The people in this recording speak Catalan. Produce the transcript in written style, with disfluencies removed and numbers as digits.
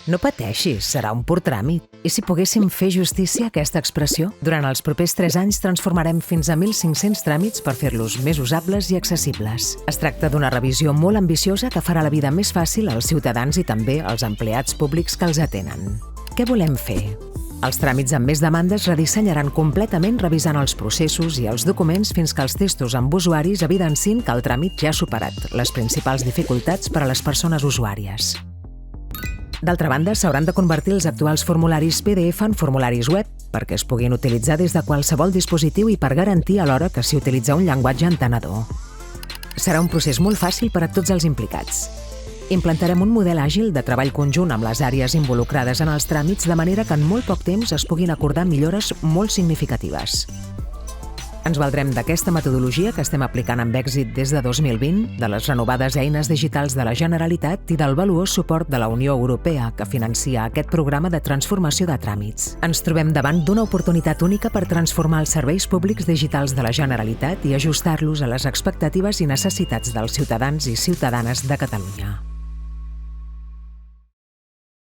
No pateixis, serà un pur tràmit. I si poguéssim fer justícia a aquesta expressió? Durant els propers 3 anys transformarem fins a 1.500 tràmits per fer-los més usables i accessibles. Es tracta d'una revisió molt ambiciosa que farà la vida més fàcil als ciutadans i també als empleats públics que els atenen. Què volem fer? Els tràmits amb més demandes redissenyaran completament revisant els processos i els documents fins que els testos amb usuaris evidencin que el tràmit ja ha superat les principals dificultats per a les persones usuàries. D'altra banda, s'hauran de convertir els actuals formularis PDF en formularis web perquè es puguin utilitzar des de qualsevol dispositiu i per garantir alhora que s'hi utilitza un llenguatge entenedor. Serà un procés molt fàcil per a tots els implicats. Implantarem un model àgil de treball conjunt amb les àrees involucrades en els tràmits de manera que en molt poc temps es puguin acordar millores molt significatives. Ens valdrem d'aquesta metodologia que estem aplicant amb èxit des de 2020, de les renovades eines digitals de la Generalitat i del valuós suport de la Unió Europea que financia aquest programa de transformació de tràmits. Ens trobem davant d'una oportunitat única per transformar els serveis públics digitals de la Generalitat i ajustar-los a les expectatives i necessitats dels ciutadans i ciutadanes de Catalunya.